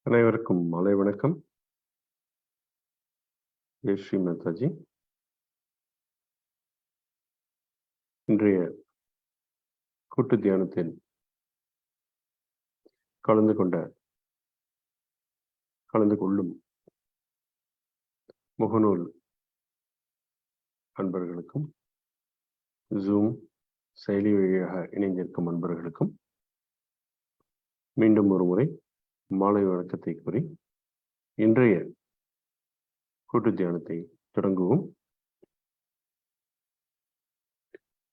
அனைவருக்கும் மாலை வணக்கம். ஜெய் ஸ்ரீ மாதாஜி. இன்றைய கூட்டு தியானத்தில் கலந்து கொள்ளும் முகநூல் அன்பர்களுக்கும் ஜூம் செயலி வழியாக இணைந்திருக்கும் அன்பர்களுக்கும் மீண்டும் ஒரு முறை மாலை வணக்கத்தை கூறி இன்றைய கூட்டு தியானத்தை தொடங்குவோம்.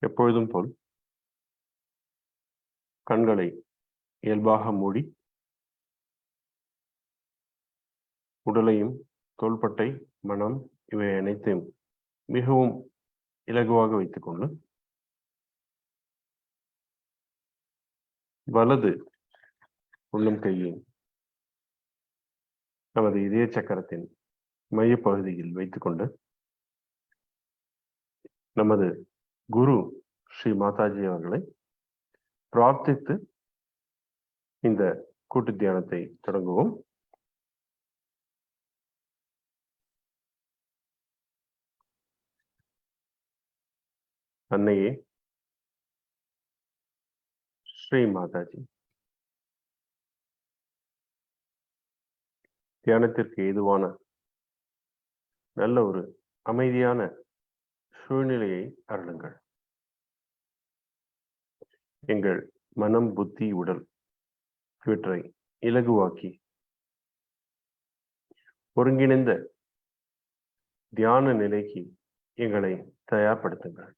எப்பொழுதும் போல் கண்களை இயல்பாக மூடி உடலையும் தோள்பட்டை, மனம் இவை அனைத்தையும் மிகவும் இலகுவாக வைத்துக்கொண்டு வலது உள்ளம் கையை நமது இதய சக்கரத்தின் மையப்பகுதியில் வைத்துக்கொண்டு நமது குரு ஸ்ரீ மாதாஜி அவர்களை பிரார்த்தித்து இந்த கூட்டு தியானத்தை தொடங்குவோம். அன்னையே ஸ்ரீ மாதாஜி, தியானத்திற்கு ஏதுவான நல்ல ஒரு அமைதியான சூழ்நிலையை அருளுங்கள். எங்கள் மனம், புத்தி, உடல் இவற்றை இலகுவாக்கி ஒருங்கிணைந்த தியான நிலைக்கு எங்களை தயார்படுத்துங்கள்.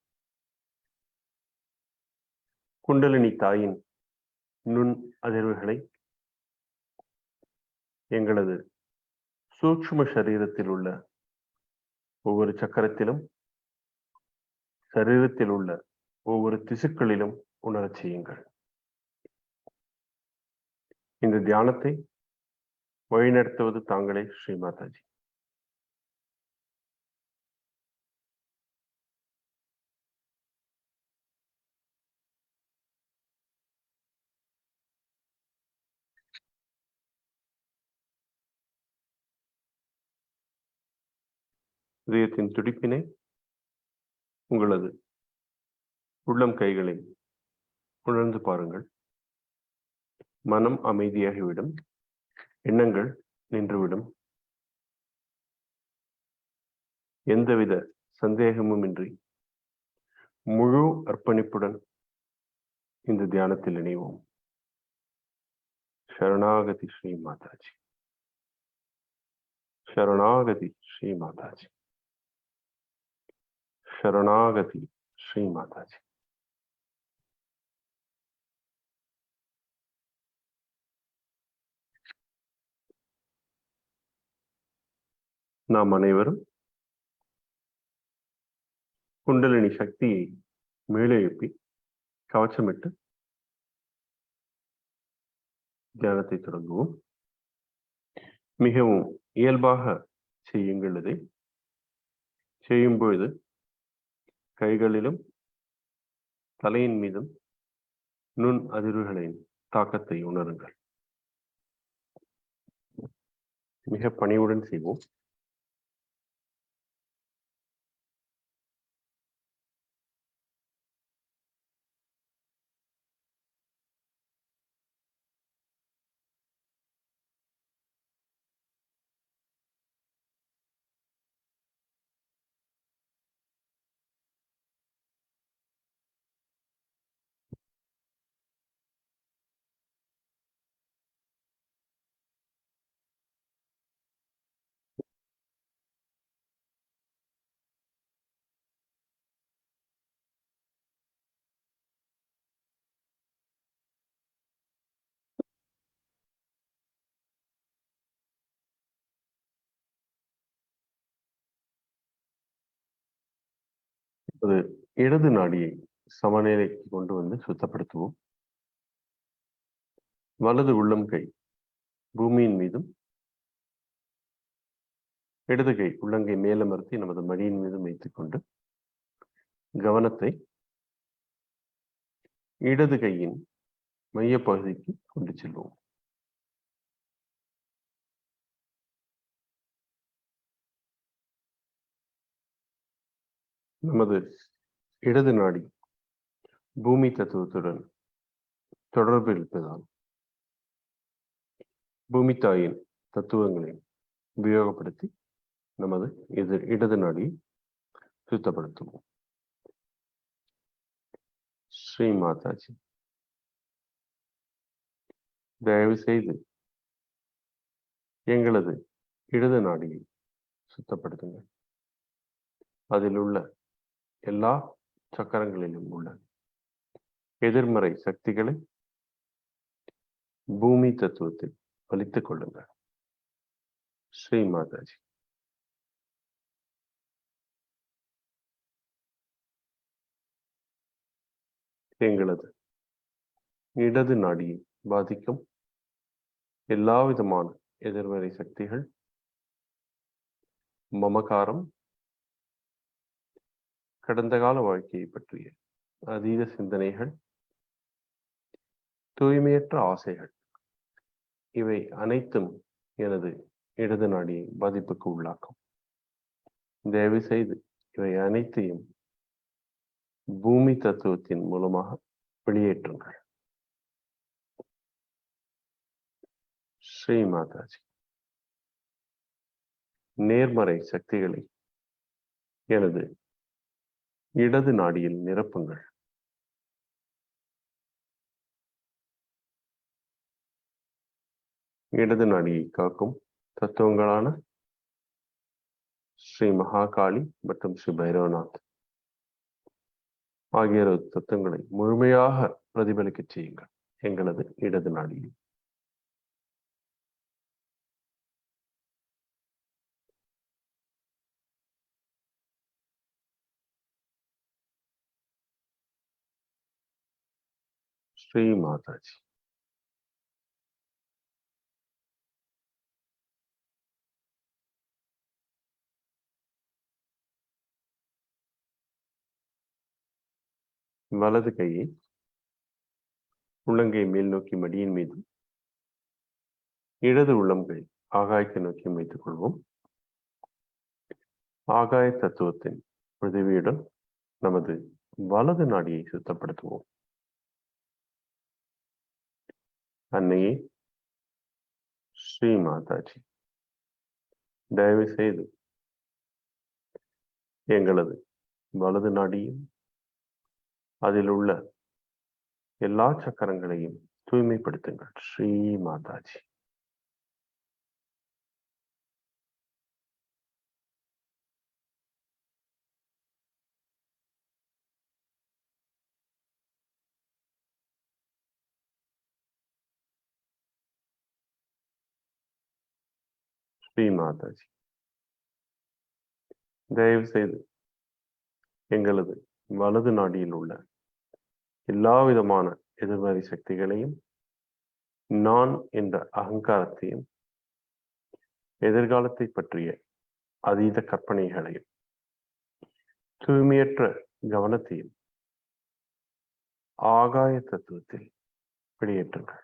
குண்டலினி தாயின் நுண் அதிர்வுகளை எங்களது சூக்ஷ்ம சரீரத்தில் உள்ள ஒவ்வொரு சக்கரத்திலும், சரீரத்தில் உள்ள ஒவ்வொரு திசுக்களிலும் உணரச் செய்யுங்கள். இந்த தியானத்தை வழிநடத்துவது தாங்களே ஸ்ரீ மாதாஜி. இதயத்தின் துடிப்பினை உங்களது உள்ளம் கைகளில் உணர்ந்து பாருங்கள். மனம் அமைதியாகிவிடும், எண்ணங்கள் நின்றுவிடும். எந்தவித சந்தேகமும் இன்றி முழு அர்ப்பணிப்புடன் இந்த தியானத்தில் இணைவோம். சரணாகதி ஸ்ரீ மாதாஜி, சரணாகதி ஸ்ரீ மாதாஜி, சரணாகதி ஸ்ரீ மாதாஜி. நாம் அனைவரும் குண்டலினி சக்தியை மேலெழுப்பி கவச்சமிட்டு தியானத்தை தொடங்குவோம். மிகவும் இயல்பாக செய்யுங்கள். இதை செய்யும் பொழுது கைகளிலும் தலையின் மீதும் நுண் அதிர்வுகளின் தாக்கத்தை உணருங்கள். மிக பணிவுடன் செய்வோம். இடது நாடியை சமநிலைக்கு கொண்டு வந்து சுத்தப்படுத்துவோம். வலது உள்ளம் கை பூமியின் மீதும், இடது கை உள்ளங்கை மேலமர்த்தி நமது மடியின் மீதும் வைத்துக் கொண்டு கவனத்தை இடது கையின் மையப்பகுதிக்கு கொண்டு செல்வோம். நமது இடது நாடி பூமி தத்துவத்துடன் தொடர்பு இருப்பதால் பூமி தாயின் தத்துவங்களை உபயோகப்படுத்தி நமது இடது நாடியை சுத்தப்படுத்துவோம். ஸ்ரீ மாதாஜி, தயவு செய்து எங்களது இடது நாடியை சுத்தப்படுத்துங்கள். அதில் உள்ள எல்லா சக்கரங்களிலும் உள்ள எதிர்மறை சக்திகளை பூமி தத்துவத்தில் வலித்துக் கொள்ளுங்கள். ஸ்ரீ மாதாஜி. எங்களது இடது நாடியை பாதிக்கும் எல்லா விதமான எதிர்மறை சக்திகள், மமகாரம், கடந்த கால வாழ்க்கையை பற்றிய அதீத சிந்தனைகள், தூய்மையற்ற ஆசைகள், இவை அனைத்தும் எனது இடது நாடியை பாதிப்புக்கு உள்ளாக்கும். தயவு செய்து இவை அனைத்தையும் பூமி தத்துவத்தின் மூலமாக வெளியேற்றுங்கள். ஸ்ரீ மாதாஜி. நேர்மறை சக்திகளை எனது இடது நாடியில் நிரப்புங்கள். இடது நாடியை காக்கும் தத்துவங்களான ஸ்ரீ மகாகாளி மற்றும் ஸ்ரீ பைரவநாத் ஆகிய தத்துவங்களை முழுமையாக பிரதிபலிக்க செய்யுங்கள் எங்களது இடது நாடியில். ஸ்ரீ மாதாஜி. வலது கையை உள்ளங்கை மேல் நோக்கி மடியின் மீது, இடது உள்ளங்கை ஆகாயத்தை நோக்கி வைத்துக் கொள்வோம். ஆகாய தத்துவத்தின் உதவியுடன் நமது வலது நாடியை சுத்தப்படுத்துவோம். அன்னையே, ஸ்ரீ மாதாஜி, தயவு செய்து எங்களது வலது நாடியும் அதில் உள்ள எல்லா சக்கரங்களையும் தூய்மைப்படுத்துங்கள். ஸ்ரீ மாதாஜி. ஸ்ரீ மாதாஜி, தயவு செய்து எங்களது வலது நாடியில் உள்ள எல்லா விதமான எதிர்மறை சக்திகளையும், நான் என்ற அகங்காரத்தையும், எதிர்காலத்தை பற்றிய அதீத கற்பனைகளையும், தூய்மையற்ற கவனத்தையும் ஆகாய தத்துவத்தில் வெளியேற்றுங்கள்.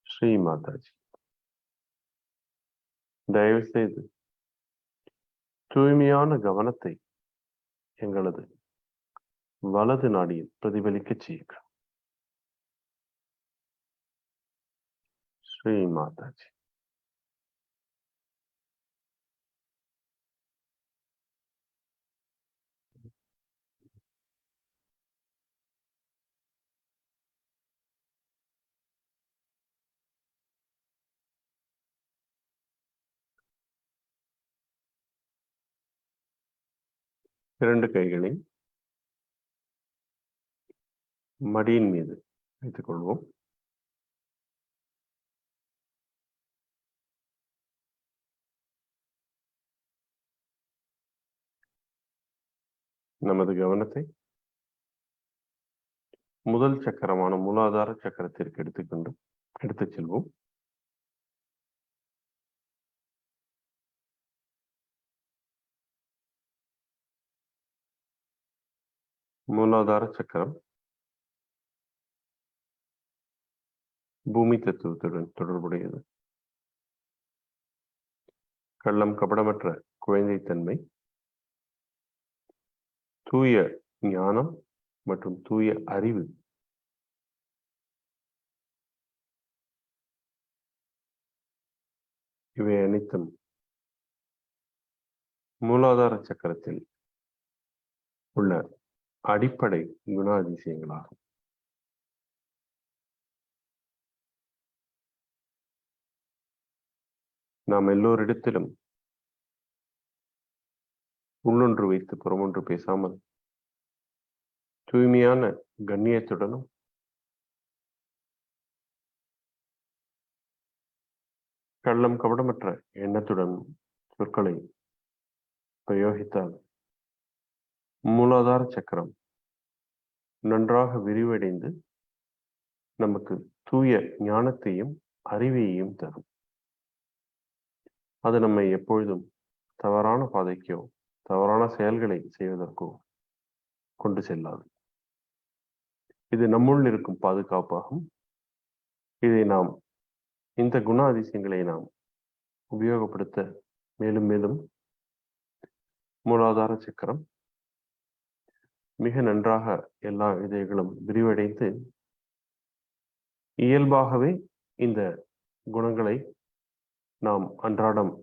ஸ்ரீ மாதாஜி, தயவு செய்து தூய்மையான கவனத்தை எங்களது வலது நாடியில் பிரதிபலிக்க செய்யுங்கள். ஸ்ரீ மாதாஜி. இரண்டு கைகளை மடியின் மீது வைத்துக் கொள்வோம். நமது கவனத்தை முதல் சக்கரமான மூலாதார சக்கரத்திற்கு எடுத்துச் செல்வோம். மூலாதார சக்கரம் பூமி தத்துவத்துடன் தொடர்புடையது. கள்ளம் கபடமற்ற குழந்தைத்தன்மை, தூய ஞானம் மற்றும் தூய அறிவு இவை அனைத்தும் மூலாதார சக்கரத்தில் உள்ள அடிப்படை குணாதிசயங்களாகும். நாம் எல்லோரிடத்திலும் உள்ளொன்று வைத்து புறமொன்று பேசாமல் தூய்மையான கண்ணியத்துடனும் கள்ளம் கபடமற்ற எண்ணத்துடன் சொற்களை பிரயோகித்தால் மூலாதார சக்கரம் நன்றாக விரிவடைந்து நமக்கு தூய ஞானத்தையும் அறிவையும் தரும். அது நம்மை எப்பொழுதும் தவறான பாதைக்கோ தவறான செயல்களை செய்வதற்கோ கொண்டு செல்லாது. இது நம்முள் இருக்கும் பாதுகாப்பாகும். இந்த குணாதிசயங்களை நாம் உபயோகப்படுத்த மேலும் மேலும் மூலாதார சக்கரம் மிக நன்றாக எல்லா இதயங்களும் விரிவடைந்து இயல்பாகவே இந்த குணங்களை நாம் அன்றாடம்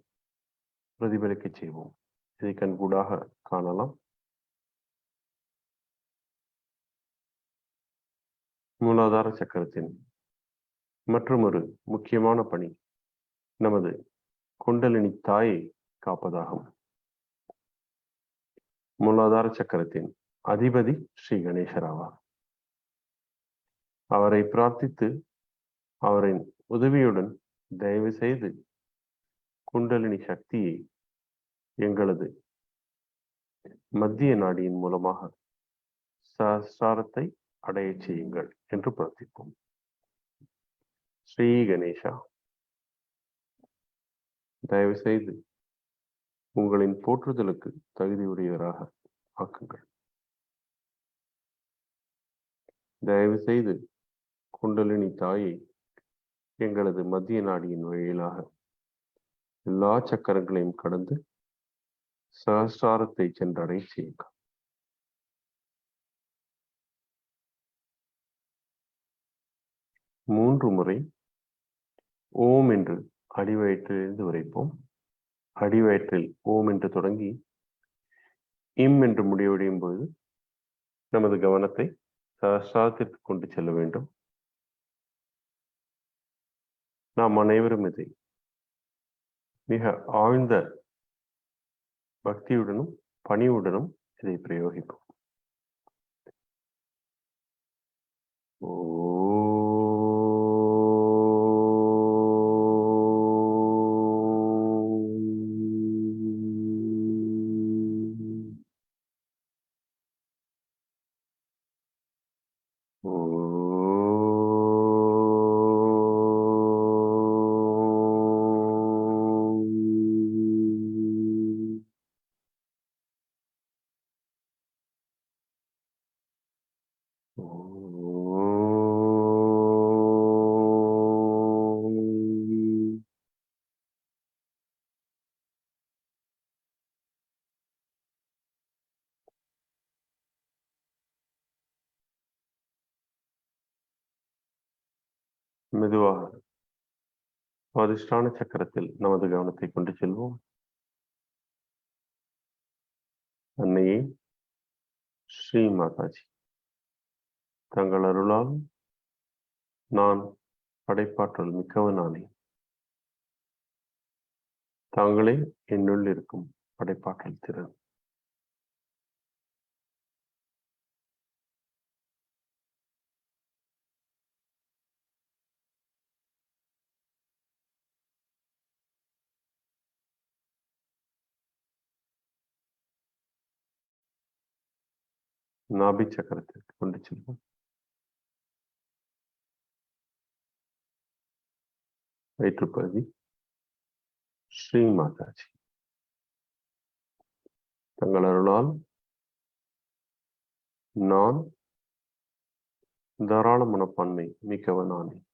பிரதிபலிக்க செய்வோம். இதை கண்கூடாக காணலாம். மூலாதார சக்கரத்தின் மற்றொரு முக்கியமான பணி நமது குண்டலினி தாயை காப்பதாகும். மூலாதார சக்கரத்தின் அதிபதி ஸ்ரீ கணேசர் ஆவார். அவரை பிரார்த்தித்து அவரின் உதவியுடன் தயவு செய்து குண்டலினி சக்தியை எங்களது மத்திய நாடியின் மூலமாக சஹஸ்ராரத்தை அடைய செய்யுங்கள் என்று பிரார்த்திப்போம். ஸ்ரீ கணேசா, தயவு செய்து உங்களின் போற்றுதலுக்கு தகுதியுடையவராக ஆக்குங்கள். தயவு செய்து குண்டலினி தாயை எங்களது மத்திய நாடியின் வழியிலாக எல்லா சக்கரங்களையும் கடந்து சஹஸ்ராரத்தை சென்றடை செய்யுங்கள். மூன்று முறை ஓம் என்று அடிவயிற்றிலிருந்து உரைப்போம். அடிவயிற்றில் ஓம் என்று தொடங்கி இம் என்று முடிவடையும் பொழுது நமது கவனத்தை சஹஸ்ராரத்திற்கு கொண்டு செல்ல வேண்டும். நாம் அனைவரும் இதை மிக ஆழ்ந்த பக்தியுடனும் பணிவுடனும் இதை பிரயோகிப்போம். மெதுவாக அதிஷ்டான சக்கரத்தில் நமது கவனத்தை கொண்டு செல்வோம். அன்னையே ஸ்ரீ மாதாஜி, தங்கள் அருளால் நான் படைப்பாற்றல் மிக்கவனானேன். தாங்களே என்னுள் இருக்கும் படைப்பாற்றல் திறன். நாபி சக்கரத்திற்கு கொண்டு செல்வோம். வயிற்றுப்பகுதி. ஸ்ரீ மாதாஜி, தங்கள் அருளால் நான் தாராள மனப்பான்மை மிக்கவனானேன்.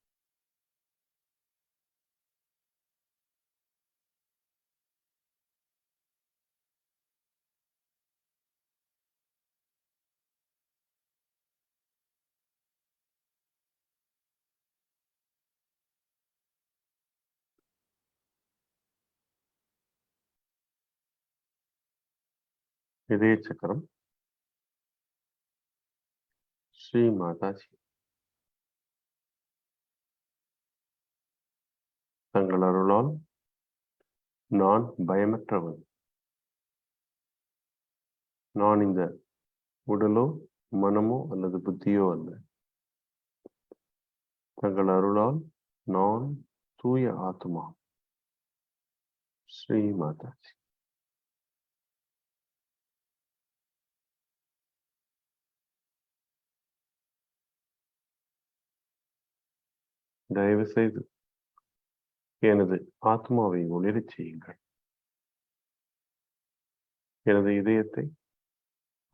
இதய சக்கரம். ஸ்ரீ மாதாஜி. தங்கள் அருளால் நான் பயமற்றவன். நான் இந்த உடலோ மனமோ அல்லது புத்தியோ அல்ல. தங்கள் அருளால் நான் தூய ஆத்மா. ஸ்ரீ மாதாஜி. தயவு செய்து எனது ஆத்மாவை ஒளிரச் செய்யுங்கள். எனது இதயத்தை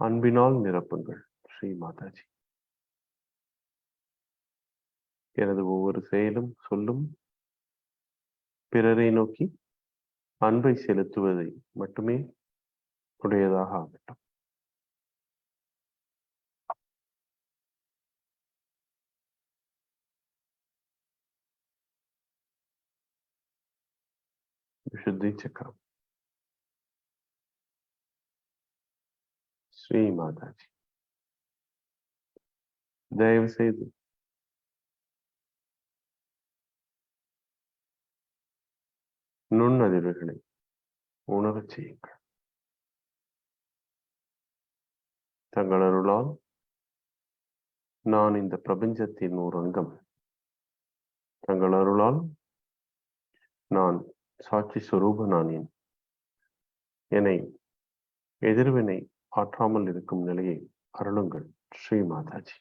அன்பினால் நிரப்புங்கள். ஸ்ரீ மாதாஜி. எனது ஒவ்வொரு செயலும் சொல்லும் பிறரை நோக்கி அன்பை செலுத்துவதை மட்டுமே உடையதாக ஆகட்டும். விசுத்தி சக்கரம். ஸ்ரீ மாதாஜி. தயவு செய்து நுண்ணதிர்வுகளை உணரச் செய்யுங்கள். தங்கள் அருளால் நான் இந்த பிரபஞ்சத்தின் ஒரு அங்கம். தங்கள் அருளால் நான் சாட்சி சுரூபனானேன். என்னை எதிர்வினை ஆற்றாமல் இருக்கும் நிலையை அருளுங்கள். ஸ்ரீ மாதாஜி.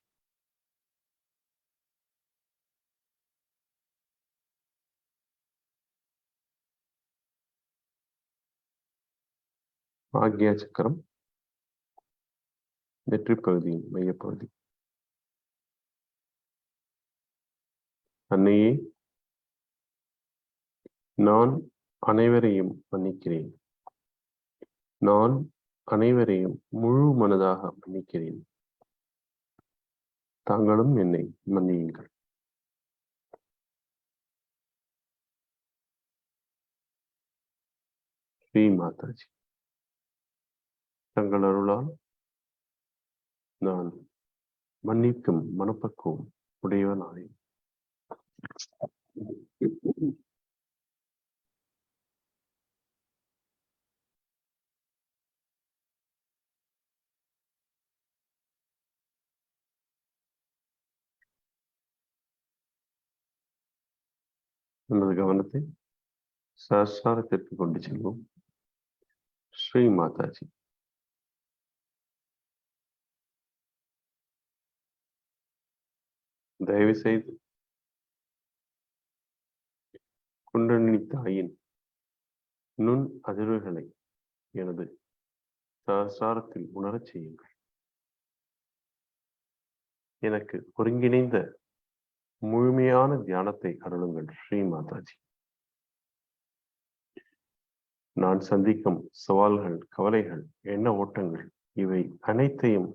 ஆக்யா சக்கரம். வெற்றி பகுதியின் மையப்பகுதி. அன்னையே, நான் அனைவரையும் மன்னிக்கிறேன். நான் அனைவரையும் முழு மனதாக மன்னிக்கிறேன். தாங்களும் என்னை மன்னியுங்கள். ஸ்ரீ மாதாஜி. தங்கள் அருளால் நான் மன்னிக்கும் மனப்பக்குவம் உடையவனானேன். நமது கவனத்தை சஹஸ்ராரத்திற்கு கொண்டு செல்வோம். ஸ்ரீ மாதாஜி. தயவு செய்து குண்டலினி தாயின் நுண் அதிர்வுகளை எனது சஹஸ்ராரத்தில் உணரச் செய்யுங்கள். எனக்கு ஒருங்கிணைந்த முழுமையான தியானத்தை அருளுங்கள். ஸ்ரீ மாதாஜி. நான் சந்திக்கும் சவால்கள், கவலைகள், எண்ண ஓட்டங்கள் இவை அனைத்தையும்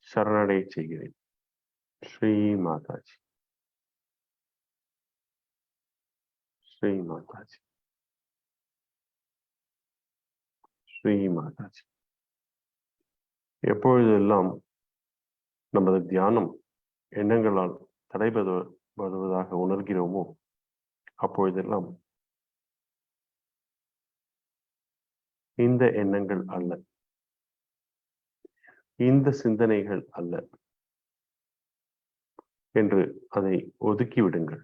சரணடைய செய்கிறேன். ஸ்ரீ மாதாஜி. ஸ்ரீ மாதாஜி. ஸ்ரீ மாதாஜி. எப்பொழுதெல்லாம் நமது தியானம் எண்ணங்களால் தடைபடுவதாக உணர்கிறோமோ அப்பொழுதெல்லாம் இந்த எண்ணங்கள் அல்ல, இந்த சிந்தனைகள் அல்ல என்று அதை ஒதுக்கிவிடுங்கள்.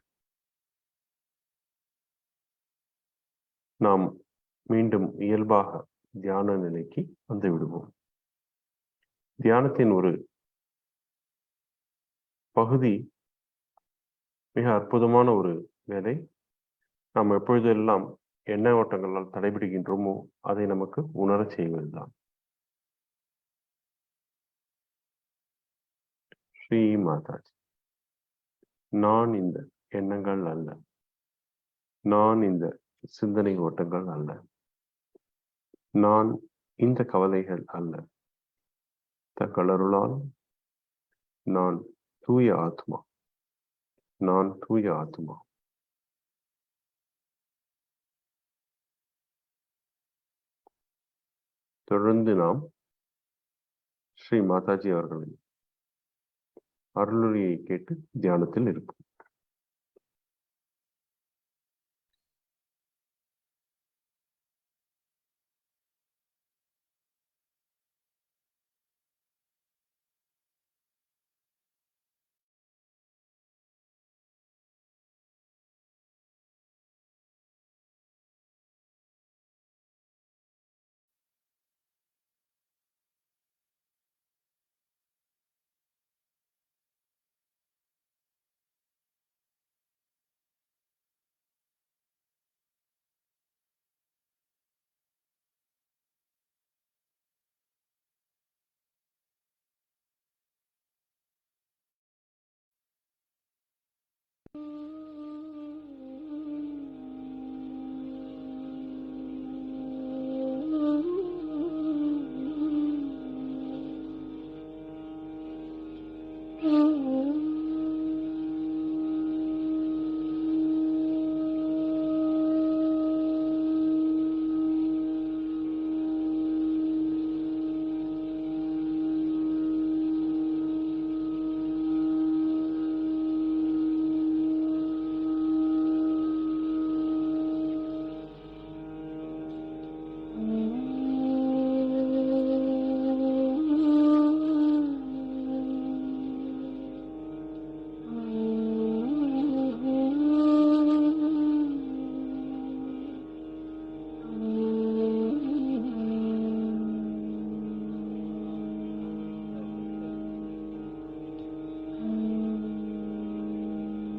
நாம் மீண்டும் இயல்பாக தியான நிலைக்கு வந்து விடுவோம். தியானத்தின் ஒரு பகுதி, மிக அற்புதமான ஒரு வேலை. நாம் எப்பொழுதெல்லாம் எண்ண ஓட்டங்களால் தடைபிடிக்கின்றோமோ அதை நமக்கு உணரச் செய்வதுதான். ஸ்ரீ மாதாஜி. நான் இந்த எண்ணங்கள் அல்ல, நான் இந்த சிந்தனை ஓட்டங்கள் அல்ல, நான் இந்த கவலைகள் அல்ல. தங்கள் அருளால் நான் தூய ஆத்மா. நான் தூய ஆத்மா. தொடர்ந்து நாம் ஸ்ரீ மாதாஜி அவர்களின் அருளுரையை கேட்டு தியானத்தில் இருக்கும்.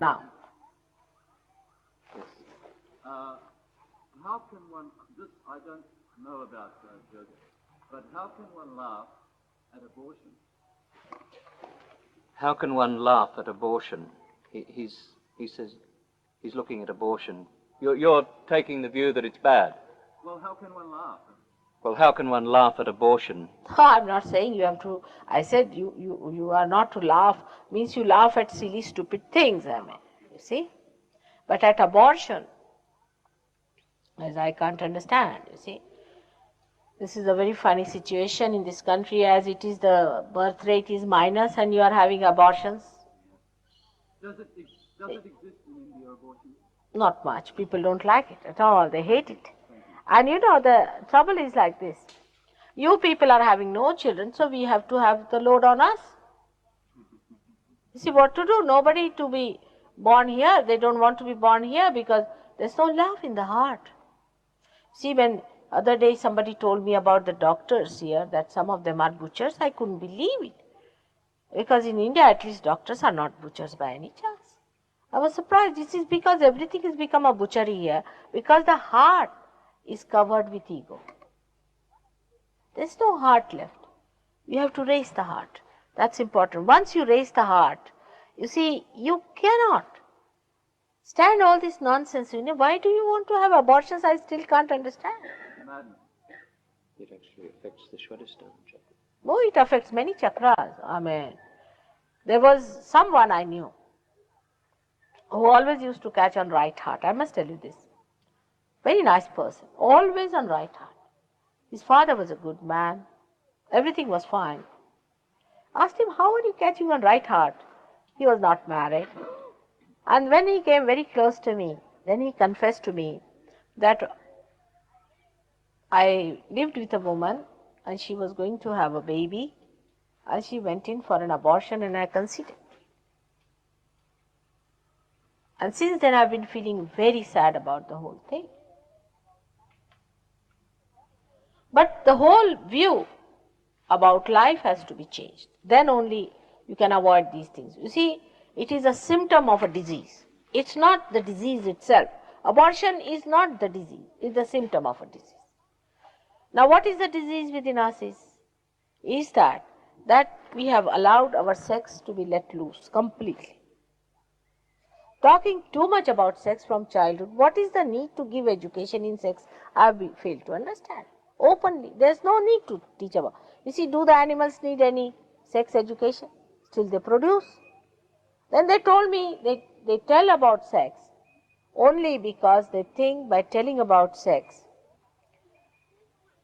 Now, how can one, this I don't know about yoga, but how can one laugh at abortion? How can one laugh at abortion? He says he's looking at abortion. You're taking the view that it's bad. Well, how can one laugh? Well, how can one laugh at abortion? no, I'm not saying you have to. I said you are not to laugh, means you laugh at silly, stupid things, I mean, you see. But at abortion, as I can't understand, you see. This is a very funny situation in this country, as it is the birth rate is minus and you are having abortions. Does it exist in India, abortion? Not much. People don't like it at all. They hate it. And you know, the trouble is like this. You people are having no children, so we have to have the load on us. You see what to do? Nobody to be born here. They don't want to be born here because there's no love in the heart. See, when other day somebody told me about the doctors here, that some of them are butchers, I couldn't believe it. Because in India, at least, doctors are not butchers by any chance. I was surprised. This is because everything has become a butchery here, because the heart is covered with ego. There's no heart left. You have to raise the heart. That's important. Once you raise the heart, you see, you cannot stand all this nonsense. You know, why do you want to have abortions? I still can't understand. Madness. It actually affects the Swadhisthana chakra. No, it affects many chakras. I mean, there was someone I knew who always used to catch on right heart. I must tell you this. Very nice person, always on right heart. His father was a good man. Everything was fine. Asked him, how are you catching on right heart? He was not married. And when he came very close to me, then he confessed to me that I lived with a woman and she was going to have a baby and she went in for an abortion and I conceived. And since then I've been feeling very sad about the whole thing. But the whole view about life has to be changed. Then only you can avoid these things. You see, it is a symptom of a disease. It's not the disease itself. Abortion is not the disease. It's the symptom of a disease. Now what is the disease within us is that we have allowed our sex to be let loose completely. Talking too much about sex from childhood, what is the need to give education in sex? I have failed to understand. Openly, there's no need to teach about. You see, do the animals need any sex education? Still they produce. Then they told me they tell about sex only because they think by telling about sex,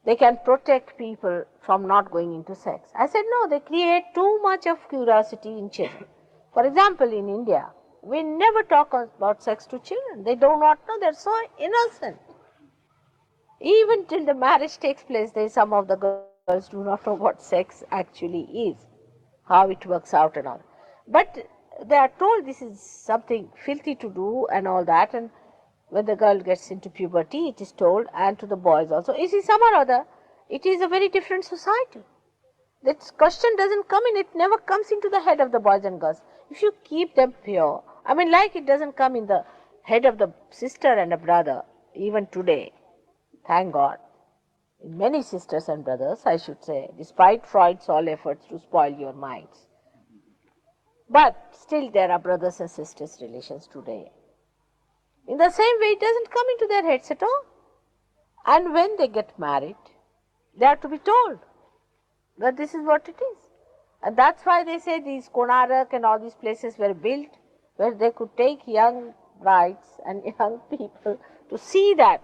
they can protect people from not going into sex. I said, no, they create too much of curiosity in children. For example, in India, we never talk about sex to children. They do not know, they are so innocent. Even till the marriage takes place, some of the girls do not know what sex actually is, how it works out and all. But they are told this is something filthy to do and all that, and when the girl gets into puberty, it is told, and to the boys also. You see, some or other, it is a very different society. That question doesn't come in, it never comes into the head of the boys and girls. If you keep them pure, I mean, like it doesn't come in the head of the sister and a brother, even today, thank God. In many sisters and brothers, I should say, despite Freud's all efforts to spoil your minds. But still there are brothers and sisters relations today. In the same way, it doesn't come into their heads at all. And when they get married, they are to be told that this is what it is. And that's why they say these Konarak and all these places were built where they could take young brides and young people to see that.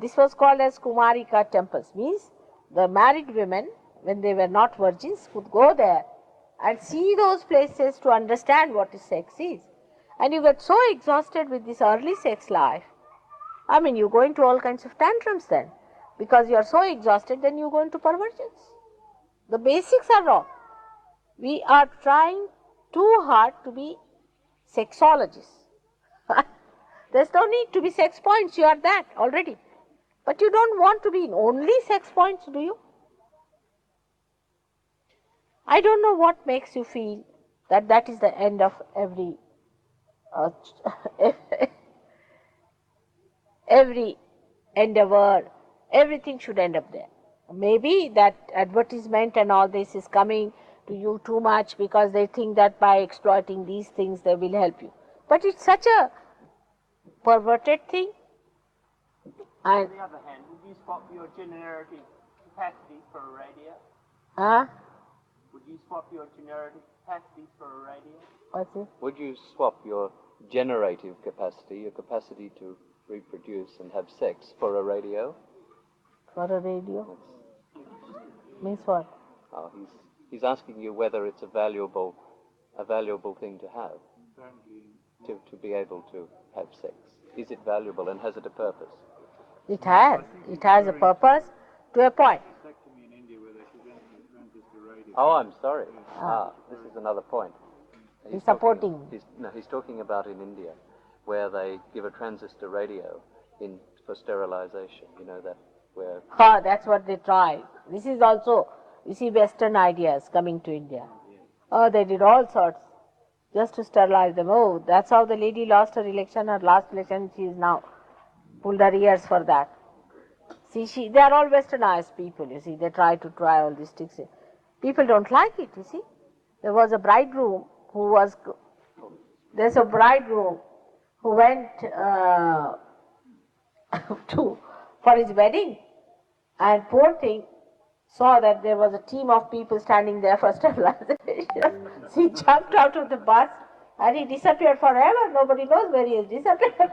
This was called as Kumarika temples, means the married women, when they were not virgins, could go there and see those places to understand what sex is. And you get so exhausted with this early sex life. I mean, you go into all kinds of tantrums then. Because you are so exhausted, then you go into perversions. The basics are wrong. We are trying too hard to be sexologists. There's no need to be sex points, you are that already. But you don't want to be in only sex points, do you? I don't know what makes you feel that that is the end of every every endeavor, everything should end up there. Maybe that advertisement and all this is coming to you too much because they think that by exploiting these things they will help you. But it's such a perverted thing. And on the other hand, would you swap your generative capacity for a radio? huh? Would you swap your generative capacity for a radio? What's it? Would you swap your generative capacity, your capacity to reproduce and have sex, for a radio? For a radio? Means what? Oh, he's asking you whether it's a valuable thing to have, to be able to have sex. Is it valuable and has it a purpose? It has a purpose to a point. Oh, I'm sorry. This is another point. He's supporting. He's talking about in India, where they give a transistor radio for sterilization. You know that where. That's what they try. This is also, you see, Western ideas coming to India. Oh, they did all sorts just to sterilize them. Oh, that's how the lady lost her election. Her last election, she is now pulled her ears for that. See, they are all westernized people, you see. They try all these tricks. People don't like it, you see. There was a bridegroom who went for his wedding, and poor thing saw that there was a team of people standing there for sterilization. So he jumped out of the bus and he disappeared forever. Nobody knows where he has disappeared.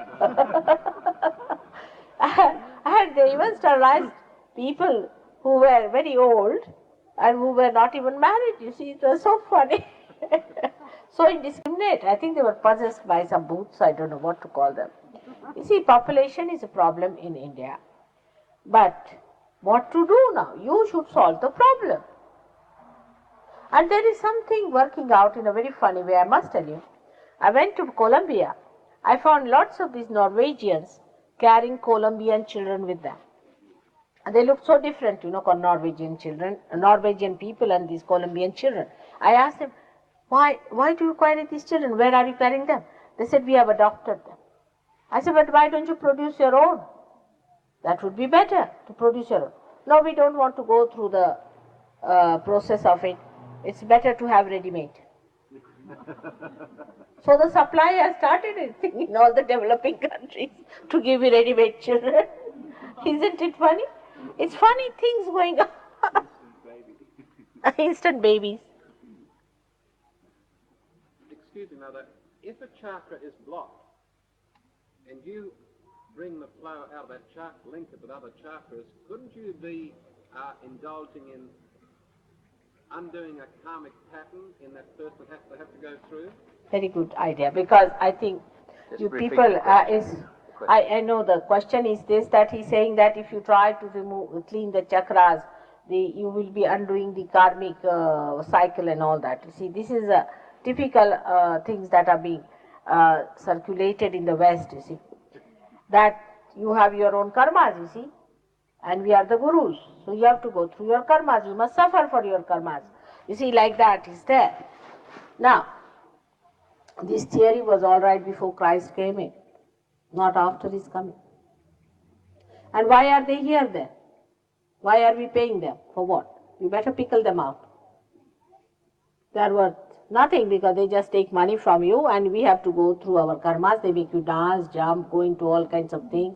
And they even sterilized people who were very old and who were not even married. You see, it was so funny. So indiscriminate. I think they were possessed by some boots. I don't know what to call them. You see, population is a problem in India. But what to do now? You should solve the problem. And there is something working out in a very funny way, I must tell you. I went to Colombia. I found lots of these Norwegians carrying Colombian children with them. And they look so different, Norwegian children, Norwegian people and these Colombian children. I asked them, why do you carry these children? Where are you carrying them? They said, we have adopted them. I said, but why don't you produce your own? That would be better, to produce your own. No, we don't want to go through the process of it. It's better to have ready-made. So the supply has started in all the developing countries to give you ready-made children. Isn't it funny? It's funny things going on. Instant babies. Excuse me, Mother. If a chakra is blocked and you bring the flow out of that chakra, link it with other chakras, couldn't you be indulging in undoing a karmic pattern in that person that has to have to go through? Very good idea, because I think Just you repeat people the question. I know the question is this, that he's saying that if you try to clean the chakras, you will be undoing the karmic cycle and all that. You see, this is a typical things that are being circulated in the West, you see, that you have your own karmas, you see, and we are the gurus, so you have to go through your karmas, you must suffer for your karmas. You see, like that is there. Now, this theory was all right before Christ came in, not after his coming. And why are they here then? Why are we paying them? For what? You better pickle them out. They are worth nothing, because they just take money from you, and we have to go through our karmas. They make you dance, jump, go into all kinds of things,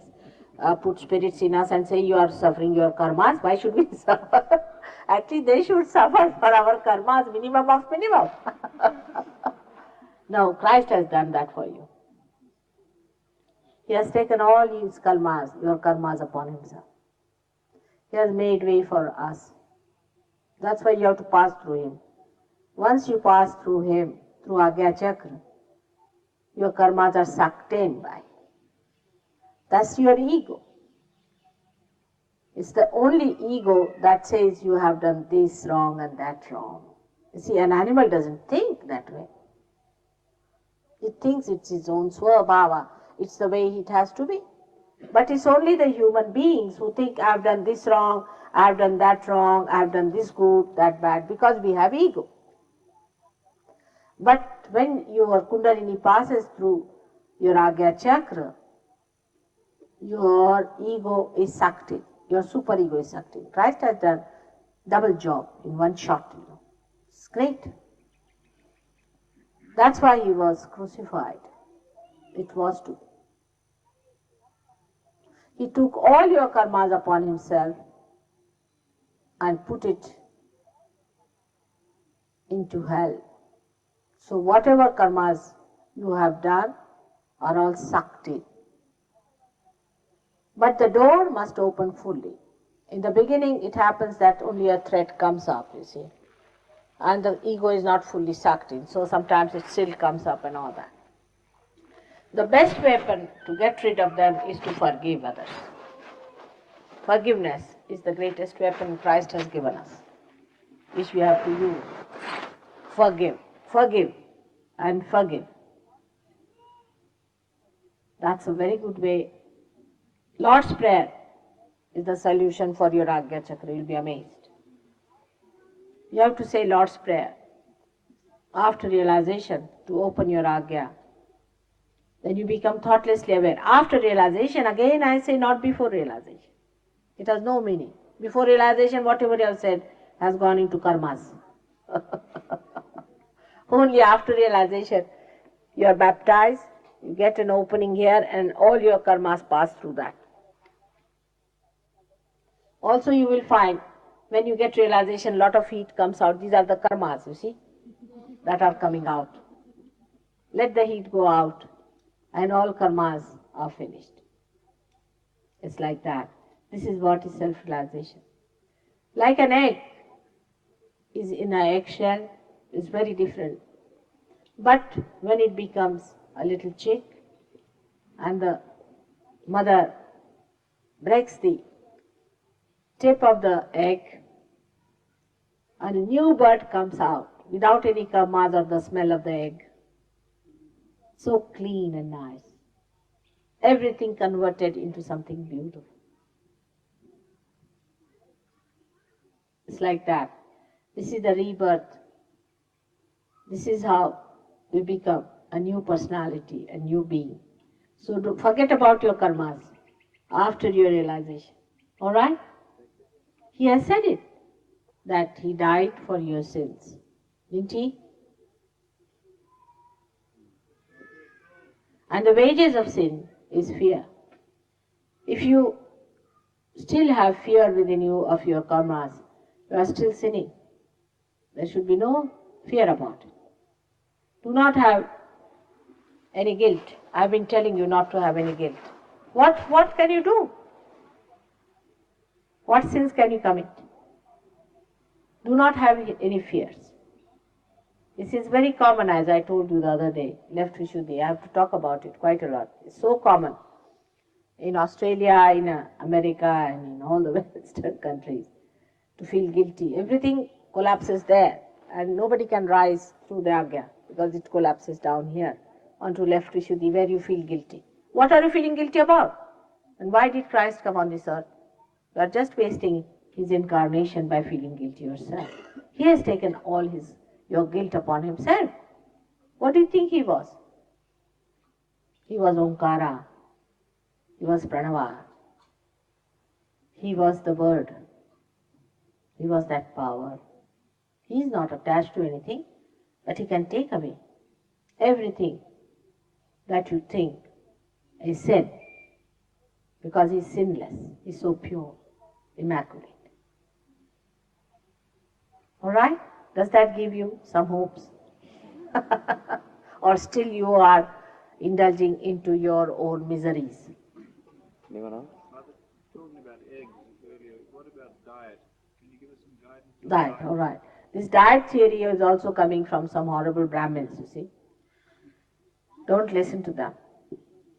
put spirits in us and say you are suffering your karmas. Why should we suffer? Actually, they should suffer for our karmas, minimum of minimum. No, Christ has done that for you. He has taken all his karmas, your karmas upon himself. He has made way for us. That's why you have to pass through him. Once you pass through him, through Agya Chakra, your karmas are sucked in by. That's your ego. It's the only ego that says you have done this wrong and that wrong. You see, an animal doesn't think that way. It thinks it's its own swabhava. It's the way it has to be. But it's only the human beings who think, I've done this wrong, I've done that wrong, I've done this good, that bad, because we have ego. But when your Kundalini passes through your Agya Chakra, your ego is sucked in, your superego is sucked in. Christ has done double job in one shot, you know. It's great. That's why he was crucified. It was to be. He took all your karmas upon himself and put it into hell. So whatever karmas you have done are all sucked in. But the door must open fully. In the beginning, it happens that only a thread comes up, you see. And the ego is not fully sucked in, so sometimes it still comes up and all that. The best weapon to get rid of them is to forgive others. Forgiveness is the greatest weapon Christ has given us, which we have to use. Forgive, forgive, and forgive. That's a very good way. Lord's Prayer is the solution for your Agya Chakra. You'll be amazed. You have to say Lord's Prayer after realization to open your Agya. Then you become thoughtlessly aware. After realization, again I say not before realization. It has no meaning. Before realization, whatever you have said has gone into karmas. Only after realization, you are baptized, you get an opening here, and all your karmas pass through that. Also you will find, when you get realization, a lot of heat comes out. These are the karmas, you see, that are coming out. Let the heat go out, and all karmas are finished. It's like that. This is what is self-realization. Like an egg is in an eggshell, is very different. But when it becomes a little chick, and the mother breaks the tip of the egg, and a new bird comes out without any karmas or the smell of the egg. So clean and nice. Everything converted into something beautiful. It's like that. This is the rebirth. This is how we become a new personality, a new being. So don't forget about your karmas after your realization. Alright? He has said it, that he died for your sins. Didn't he? And the wages of sin is fear. If you still have fear within you of your karmas, you are still sinning. There should be no fear about it. Do not have any guilt. I have been telling you not to have any guilt. What can you do? What sins can you commit? Do not have any fears. This is very common, as I told you the other day, left Vishuddhi. I have to talk about it quite a lot. It's so common in Australia, in America, and in all the Western countries to feel guilty. Everything collapses there, and nobody can rise through the Agya because it collapses down here onto left Vishuddhi where you feel guilty. What are you feeling guilty about? And why did Christ come on this earth? You are just wasting his incarnation by feeling guilty yourself. He has taken all your guilt upon himself. What do you think he was? He was Omkara. He was Pranava. He was the word. He was that power. He is not attached to anything, but he can take away everything that you think is sin, because he is sinless. He is so pure, immaculate. Alright? Does that give you some hopes? Or still you are indulging into your own miseries? Anyone else? Talking about eggs earlier, what about diet? Can you give us some guidance? on Diet, alright. This diet theory is also coming from some horrible Brahmins, you see. Don't listen to them.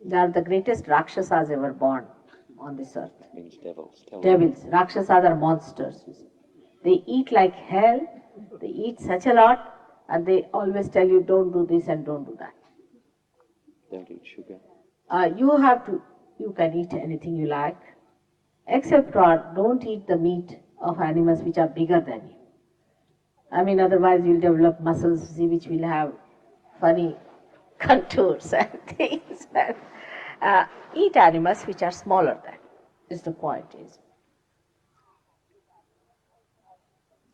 They are the greatest Rakshasas ever born on this earth. Means devils. Devils. Rakshasas are monsters, you see. They eat like hell, they eat such a lot, and they always tell you don't do this and don't do that. Don't eat sugar. You can eat anything you like, except for don't eat the meat of animals which are bigger than you. I mean, otherwise you'll develop muscles, see, which will have funny contours and things. Eat animals which are smaller than, is the point is.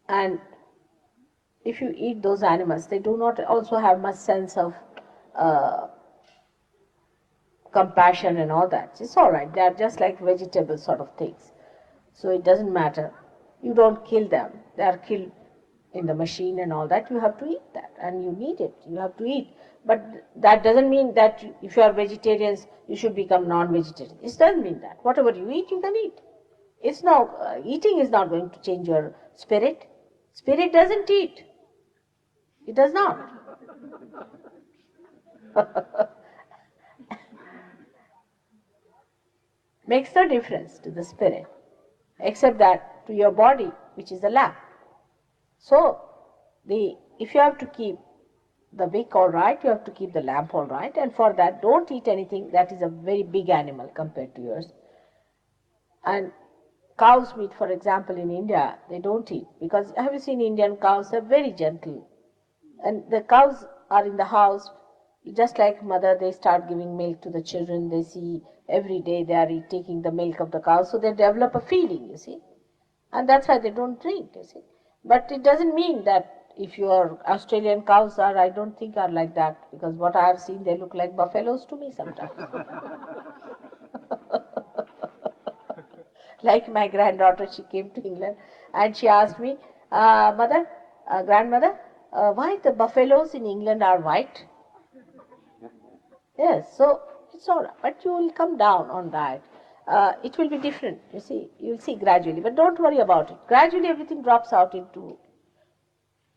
And if you eat those animals, they do not also have much sense of compassion and all that. It's all right. They are just like vegetable sort of things. So it doesn't matter. You don't kill them. They are killed in the machine and all that. You have to eat that, and you need it. You have to eat. But that doesn't mean that if you are vegetarians, you should become non-vegetarian. It doesn't mean that. Whatever you eat, you can eat. It's not, eating is not going to change your spirit. Spirit doesn't eat. It does not. Makes no difference to the spirit, except that to your body, which is the lamp. So, if you have to keep the wick all right, you have to keep the lamp all right, and for that, don't eat anything that is a very big animal compared to yours. And cow's meat, for example, in India, they don't eat, because have you seen Indian cows? They're very gentle. And the cows are in the house, just like mother, they start giving milk to the children. They see every day they are taking the milk of the cow, so they develop a feeling, you see. And that's why they don't drink, you see. But it doesn't mean that if your Australian cows are, I don't think are like that, because what I have seen, they look like buffaloes to me sometimes. Like my granddaughter, she came to England and she asked me, grandmother, why the buffaloes in England are white? Yes, so it's all right, but you will come down on that. It will be different, you see, you'll see gradually, but don't worry about it. Gradually everything drops out into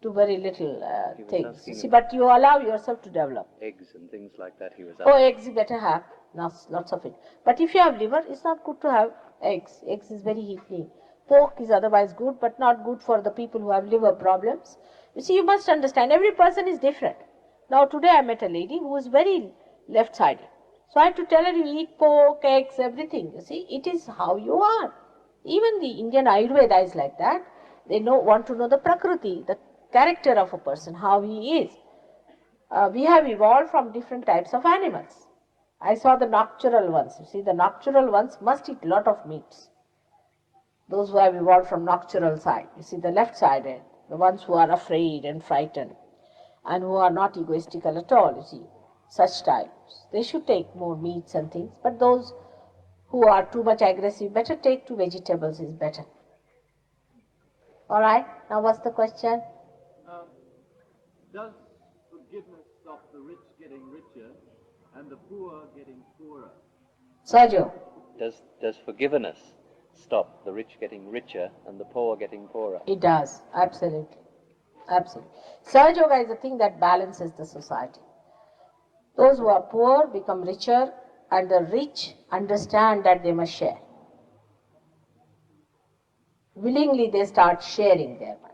very little things, you see, but you allow yourself to develop. Eggs and things like that he was Oh, eggs you better have, lots of it. But if you have liver, it's not good to have eggs. Eggs is very heating. Pork is otherwise good, but not good for the people who have liver problems. You see, you must understand, every person is different. Now today I met a lady who was very left-sided. So I had to tell her, you eat pork, eggs, everything. You see, it is how you are. Even the Indian Ayurveda is like that. They want to know the prakriti, the character of a person, how he is. We have evolved from different types of animals. I saw the nocturnal ones. You see, the nocturnal ones must eat a lot of meats. Those who have evolved from nocturnal side. You see, the left-sided, the ones who are afraid and frightened, and who are not egoistical at all, you see, such types. They should take more meats and things, but those who are too much aggressive, better take to vegetables is better. All right, now what's the question? Does forgiveness stop the rich getting richer and the poor getting poorer? Sergio. Does forgiveness stop the rich getting richer and the poor getting poorer? It does, absolutely. Absolutely. Serge Yoga is the thing that balances the society. Those who are poor become richer, and the rich understand that they must share. Willingly they start sharing their money.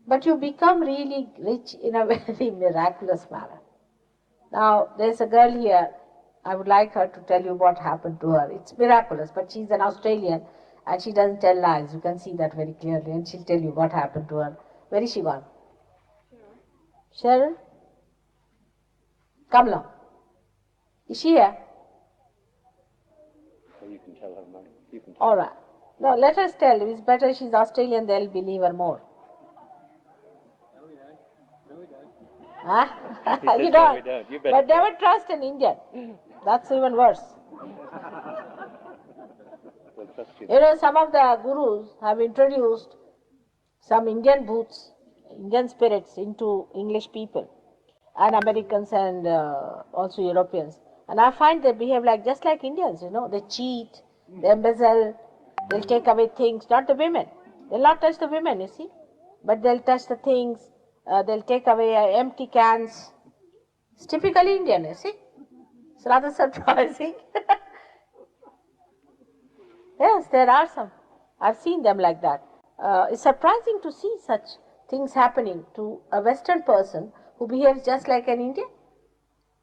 But you become really rich in a very miraculous manner. Now, there's a girl here, I would like her to tell you what happened to her. It's miraculous, but she's an Australian and she doesn't tell lies. You can see that very clearly, and she'll tell you what happened to her. Where is she gone? Sharon? Come along. Is she here? Well, you can tell her, Mother. You can tell All right. No, let us tell. It's better she's Australian, they'll believe her more. Huh? He You says, "No, don't. we don't. You better But never trust an Indian. That's even worse. We'll trust you." You know, some of the gurus have introduced some Indian bhoots, Indian spirits into English people and Americans and also Europeans. And I find they behave just like Indians, you know. They cheat, they embezzle, they'll take away things, not the women. They'll not touch the women, you see. But they'll touch the things, they'll take away empty cans. It's typically Indian, you see. It's rather surprising. Yes, there are some. I've seen them like that. It's surprising to see such things happening to a Western person who behaves just like an Indian.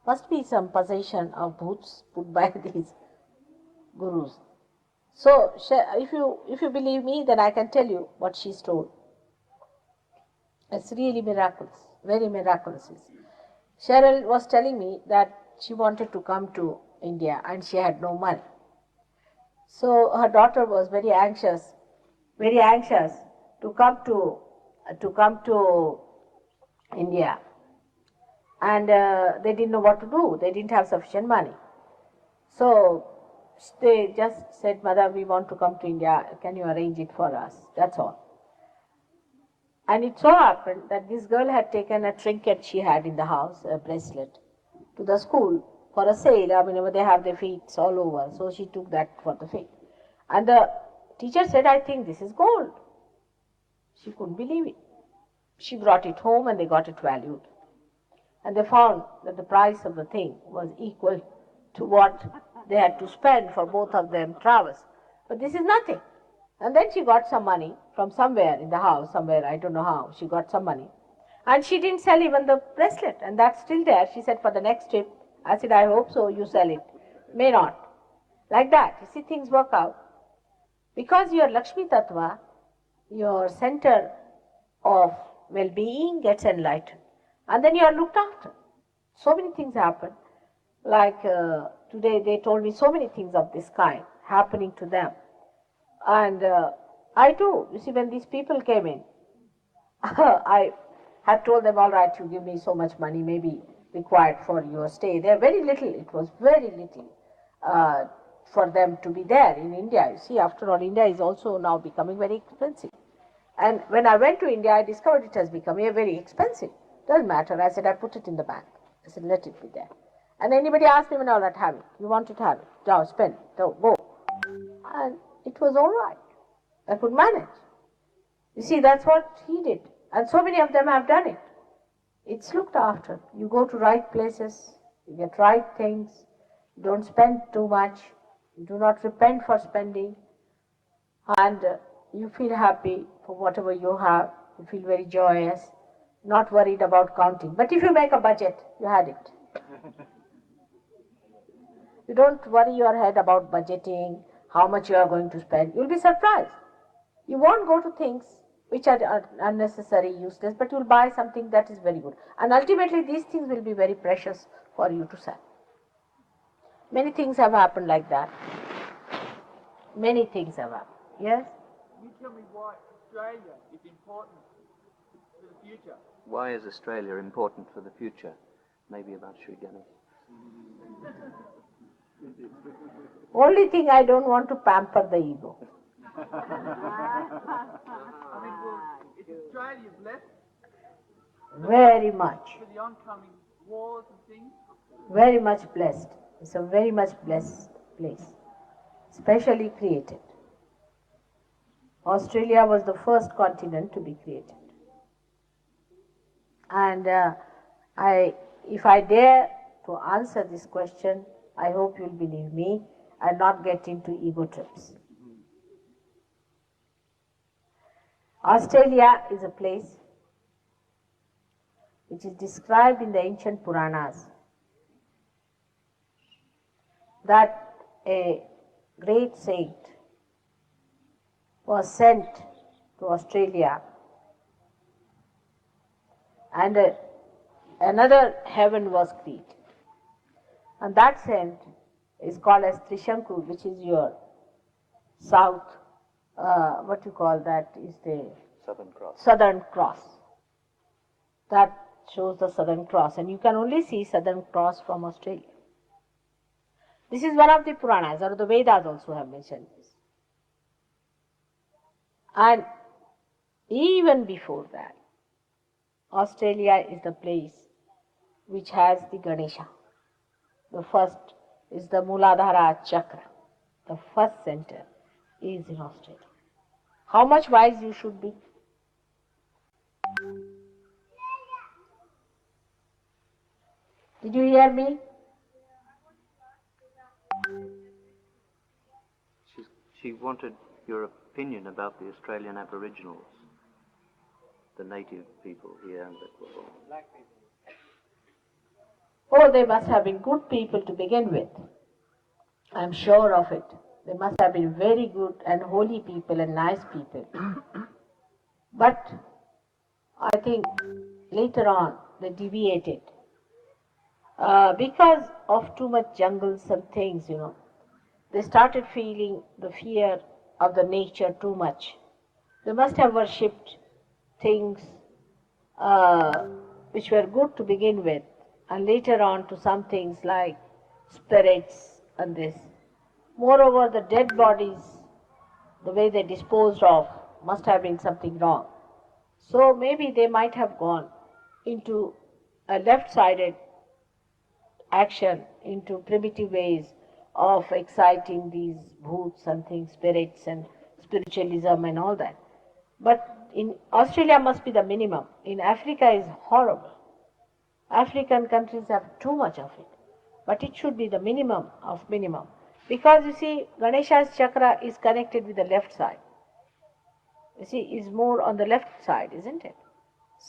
Must be some possession of bhoots put by these gurus. So, if you believe me, then I can tell you what she's told. It's really miraculous, very miraculous. Cheryl was telling me that she wanted to come to India and she had no money. So her daughter was very anxious to come to India, and they didn't know what to do. They didn't have sufficient money. So they just said, "Mother, we want to come to India. Can you arrange it for us?" That's all. And it so happened that this girl had taken a trinket she had in the house, a bracelet, to the school for a sale. I mean, they have their feet all over, so she took that for the feet. And the teacher said, "I think this is gold." She couldn't believe it. She brought it home and they got it valued. And they found that the price of the thing was equal to what they had to spend for both of them travels. But this is nothing. And then she got some money from somewhere in the house, somewhere, I don't know how, she got some money. And she didn't sell even the bracelet, and that's still there. She said, for the next trip, I said, I hope so, you sell it. May not. Like that, you see, things work out. Because your Lakshmi Tattva, your center of well-being gets enlightened. And then you are looked after. So many things happen. Like today they told me so many things of this kind happening to them. And I too, you see, when these people came in, I had told them, all right, you give me so much money, maybe required for your stay. They're very little, it was very little for them to be there in India. You see, after all, India is also now becoming very expensive. And when I went to India, I discovered it has become very expensive. Doesn't matter. I said, I put it in the bank. I said, let it be there. And anybody asked me, all right, have it. You want it, have it. Go, spend it. Go. And it was all right. I could manage. You see, that's what he did. And so many of them have done it. It's looked after. You go to right places, you get right things, you don't spend too much, you do not repent for spending, and you feel happy for whatever you have, you feel very joyous, not worried about counting. But if you make a budget, you had it. You don't worry your head about budgeting, how much you are going to spend. You'll be surprised. You won't go to things which are unnecessary, useless, but you'll buy something that is very good. And ultimately, these things will be very precious for you to sell. Many things have happened like that. Many things have happened. Yes? You tell me why Australia is important for the future. Why is Australia important for the future? Maybe about Sri Ganesh. Only thing, I don't want to pamper the ego. I mean, is Australia blessed Very much. for the oncoming wars and things? very much blessed. It's a very much blessed place, specially created. Australia was the first continent to be created. And if I dare to answer this question, I hope you'll believe me and not get into ego trips. Australia is a place which is described in the ancient Puranas that a great saint was sent to Australia and another heaven was created. And that saint is called as Trishanku, which is your south, what you call that is the Southern Cross. Southern Cross. That shows the Southern Cross, and you can only see Southern Cross from Australia. This is one of the Puranas, or the Vedas also have mentioned this. And even before that, Australia is the place which has the Ganesha. The first is the Muladhara Chakra. The first center is in Australia. How much wise you should be? Did you hear me? She wanted your opinion about the Australian Aboriginals, the native people here that were born. Oh, they must have been good people to begin with. I'm sure of it. They must have been very good and holy people and nice people. But I think later on they deviated because of too much jungles and things, They started feeling the fear of the nature too much. They must have worshipped things which were good to begin with, and later on to some things like spirits and this. Moreover, the dead bodies, the way they disposed of, must have been something wrong. So maybe they might have gone into a left-sided action, into primitive ways of exciting these bhoots and things, spirits and spiritualism and all that. But in Australia must be the minimum. In Africa is horrible. African countries have too much of it. But it should be the minimum of minimum. Because you see, Ganesha's chakra is connected with the left side. You see, is more on the left side, isn't it?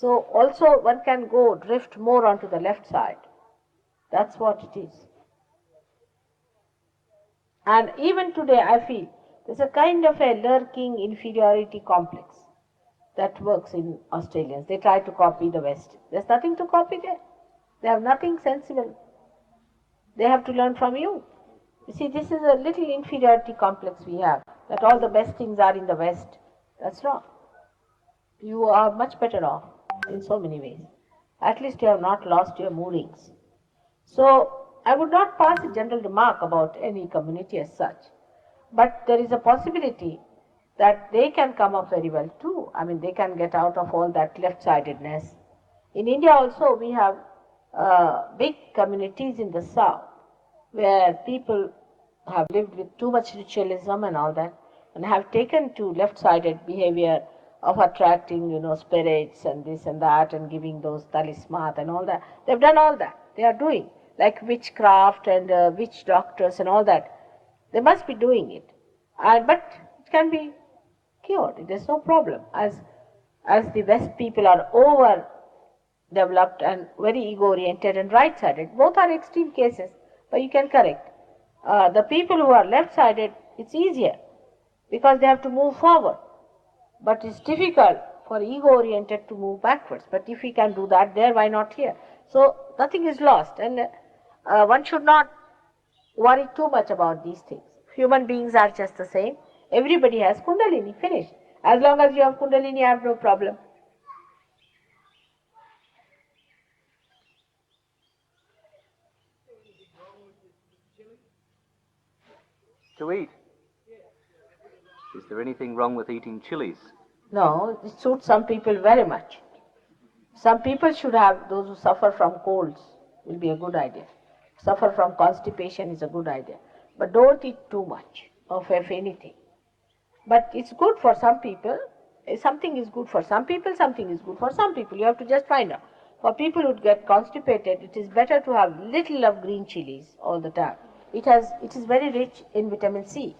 So also one can go drift more onto the left side. That's what it is. And even today I feel there's a kind of a lurking inferiority complex that works in Australians. They try to copy the West. There's nothing to copy there. They have nothing sensible. They have to learn from you. You see, this is a little inferiority complex we have, that all the best things are in the West. That's wrong. You are much better off in so many ways. At least you have not lost your moorings. So I would not pass a general remark about any community as such, but there is a possibility that they can come up very well too. I mean, they can get out of all that left-sidedness. In India also we have big communities in the south where people have lived with too much ritualism and all that, and have taken to left-sided behavior of attracting, spirits and this and that, and giving those talismans and all that. They've done all that. They are doing, like witchcraft and witch doctors and all that. They must be doing it. But it can be cured. There's no problem. As the West people are overdeveloped and very ego-oriented and right-sided. Both are extreme cases, but you can correct. The people who are left-sided, it's easier because they have to move forward. But it's difficult for ego-oriented to move backwards. But if we can do that there, why not here? So nothing is lost, and one should not worry too much about these things. Human beings are just the same. Everybody has Kundalini, finished. As long as you have Kundalini, I have no problem. To eat? Is there anything wrong with eating chilies? No, it suits some people very much. Some people should have, those who suffer from colds, will be a good idea. suffer from constipation is a good idea. But don't eat too much of anything. But it's good for some people. Something is good for some people, something is good for some people. You have to just find out. For people who get constipated, it is better to have little of green chilies all the time. It is very rich in vitamin C.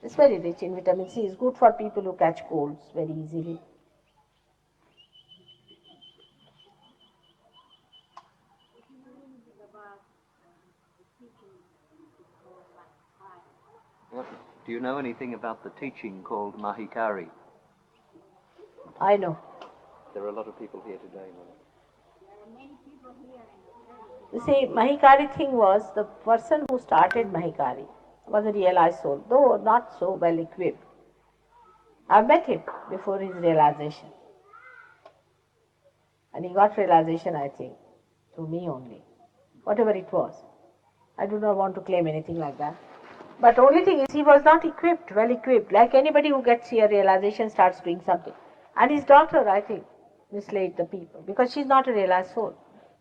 It's very rich in vitamin C. It's good for people who catch colds very easily. Do you know anything about the teaching called Mahikari? I know. There are a lot of people here today. You see, Mahikari thing was, the person who started Mahikari was a realized soul, though not so well equipped. I met him before his realization. And he got realization, I think, through me only. Whatever it was. I do not want to claim anything like that. But the only thing is, he was not equipped, well equipped. Like anybody who gets here realization starts doing something. And his daughter, I think, misled the people, because she's not a realized soul.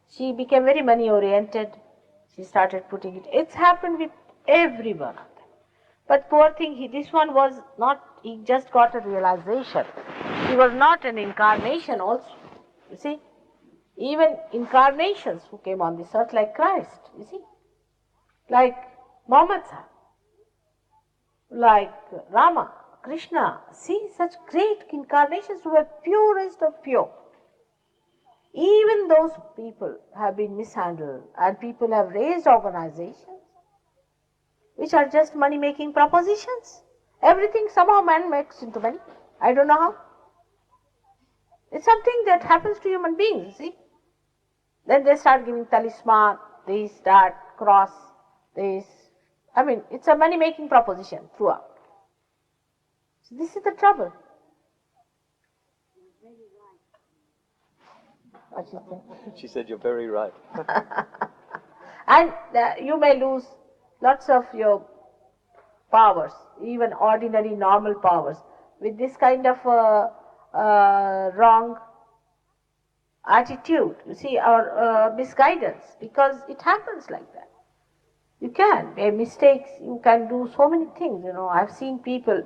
She became very money oriented. She started putting it. It's happened with everyone. But poor thing, this one was not, he just got a realization. He was not an incarnation also. You see, even incarnations who came on this earth, like Christ, you see, like Muhammad, like Rama, Krishna, see, such great incarnations who were purest of pure. Even those people have been mishandled, and people have raised organizations which are just money-making propositions. Everything somehow man makes into money. I don't know how. It's something that happens to human beings, see. Then they start giving talisman, this, that, cross, this. I mean, it's a money-making proposition throughout. So this is the trouble. What she said? She said you're very right. And you may lose lots of your powers, even ordinary normal powers, with this kind of wrong attitude, you see, or misguidance, because it happens like that. You can make mistakes, you can do so many things, you know. I've seen people,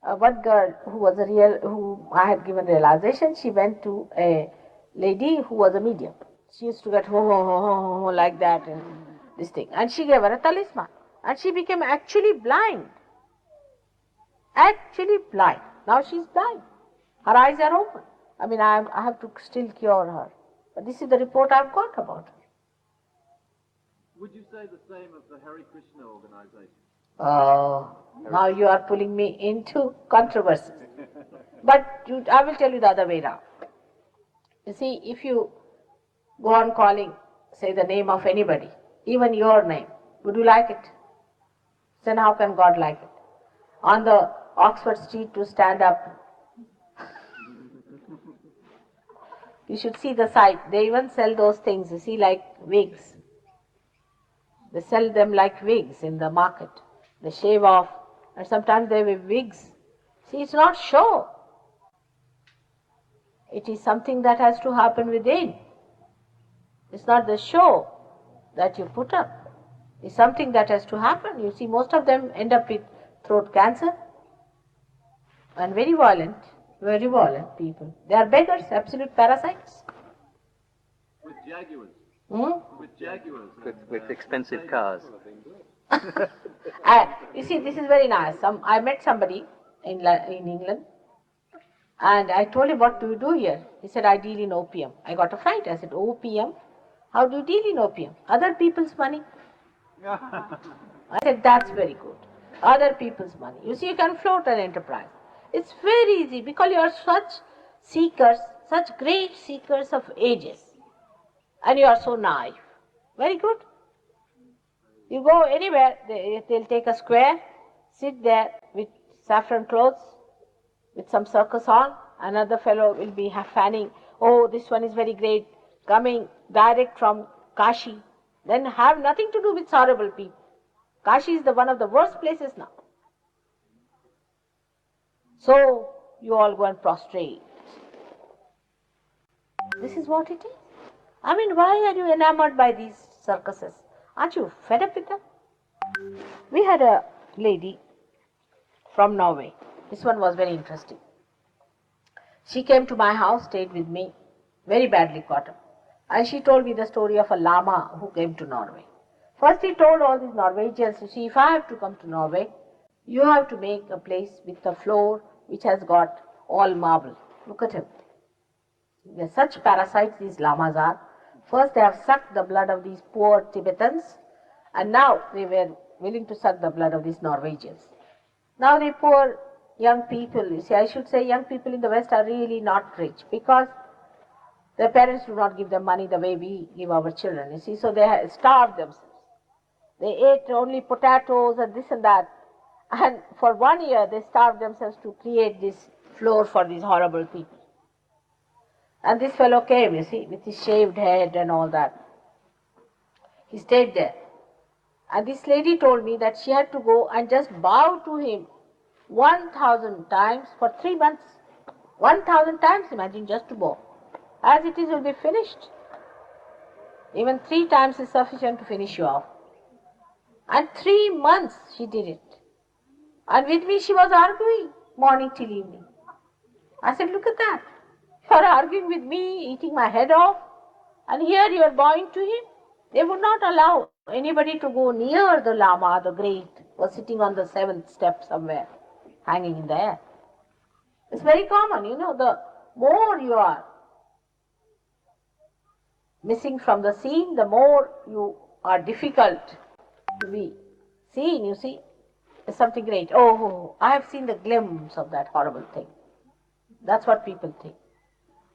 one girl who I had given realization, she went to a lady who was a medium. She used to get ho ho ho ho ho like that and this thing, and she gave her a talisman, and she became actually blind. Actually blind. Now she's blind. Her eyes are open. I mean, I have to still cure her, but this is the report I've got about her. Would you say the same of the Hare Krishna organization? Oh, now you are pulling me into controversy. But I will tell you the other way round. You see, if you go on calling, say the name of anybody, even your name, would you like it? Then how can God like it? On the Oxford Street to stand up. You should see the sight. They even sell those things, you see, like wigs. They sell them like wigs in the market. They shave off, and sometimes they wear wigs. See, it's not show. It is something that has to happen within. It's not the show that you put up. It's something that has to happen. You see, most of them end up with throat cancer and very violent people. They are beggars, absolute parasites. With Jaguars. With Jaguars. With expensive cars. You see, this is very nice. I met somebody in England, and I told him, what do you do here? He said, I deal in opium. I got a fright. I said, opium? How do you deal in opium? Other people's money. I said, that's very good. Other people's money. You see, you can float an enterprise. It's very easy, because you are such seekers, such great seekers of ages, and you are so naive. Very good. You go anywhere, they'll take a square, sit there with saffron clothes, with some circus on. Another fellow will be fanning, oh, this one is very great, coming direct from Kashi. Then have nothing to do with horrible people. Kashi is one of the worst places now. So you all go and prostrate. This is what it is. I mean, why are you enamored by these circuses? Aren't you fed up with them? We had a lady from Norway. This one was very interesting. She came to my house, stayed with me, very badly caught up. And she told me the story of a Lama who came to Norway. First he told all these Norwegians, you see, if I have to come to Norway, you have to make a place with a floor which has got all marble. Look at him. They're such parasites these Lamas are. First they have sucked the blood of these poor Tibetans, and now they were willing to suck the blood of these Norwegians. Now the poor young people, you see, I should say young people in the West are really not rich because their parents do not give them money the way we give our children, you see, so they starve themselves. They ate only potatoes and this and that, and for 1 year they starved themselves to create this floor for these horrible people. And this fellow came, you see, with his shaved head and all that. He stayed there. And this lady told me that she had to go and just bow to him 1,000 times for 3 months. 1,000 times, imagine, just to bow. As it is, will be finished. Even 3 times is sufficient to finish you off. And 3 months she did it. And with me she was arguing morning till evening. I said, look at that. You are arguing with me, eating my head off, and here you are bowing to him. They would not allow anybody to go near the Lama, the great, was sitting on the 7th step somewhere, hanging in the air. It's very common, you know, the more you are missing from the scene, the more you are difficult to be seen, you see. It's something great. Oh, I have seen the glimpse of that horrible thing. That's what people think.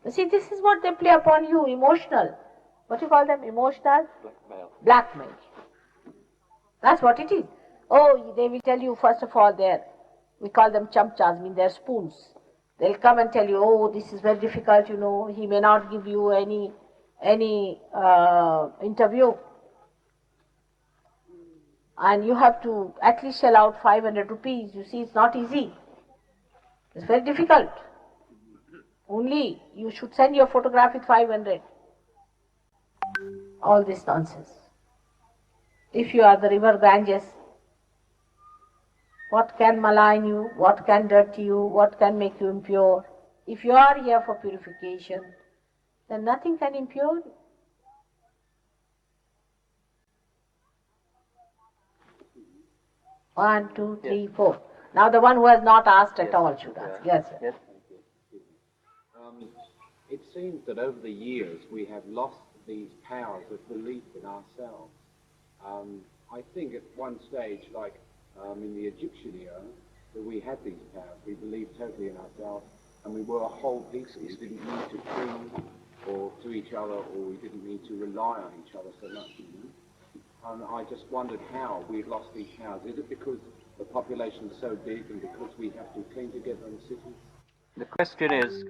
You see, this is what they play upon you, emotional. What do you call them? Emotional? Blackmail. Blackmail. That's what it is. Oh, they will tell you, first of all, we call them chamchas, mean they're spoons. They'll come and tell you, oh, this is very difficult, you know, he may not give you any interview. And you have to at least shell out 500 rupees. You see, it's not easy. It's very difficult. Only you should send your photograph with 500. All this nonsense. If you are the river Ganges, what can malign you? What can dirty you? What can make you impure? If you are here for purification, then nothing can impure you. One, two, three, four. Now the one who has not asked at all should ask. Yes, sir. Yes. It seems that over the years we have lost these powers of belief in ourselves. I think at one stage, like in the Egyptian era, that we had these powers. We believed totally in ourselves, and we were a whole piece. We didn't need to cling or to each other, or we didn't need to rely on each other so much. And I just wondered how we'd lost these powers. Is it because the population is so big and because we have to cling together in cities? The question is,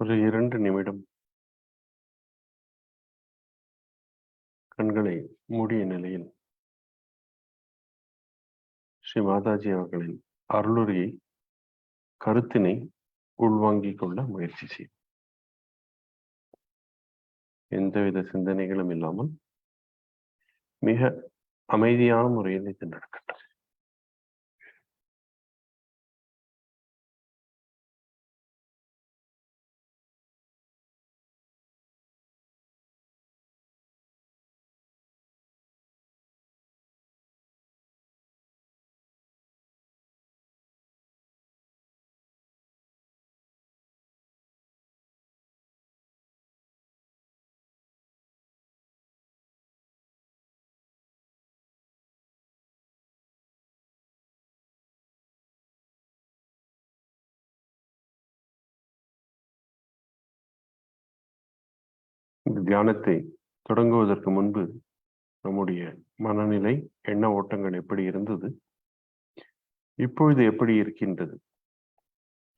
ஒரு 2 நிமிடம் கண்களை மூடிய நிலையில் ஸ்ரீ மாதாஜி அவர்களின் அருளுரையை கருத்தினை உள்வாங்கிக் கொள்ள முயற்சி செய்யும். எந்தவித சிந்தனைகளும் இல்லாமல் மிக அமைதியான முறையில் இது நடக்கட்டும். இந்த தியானத்தை தொடங்குவதற்கு முன்பு நம்முடைய மனநிலை, எண்ண ஓட்டங்கள் எப்படி இருந்தது, இப்பொழுது எப்படி இருக்கின்றது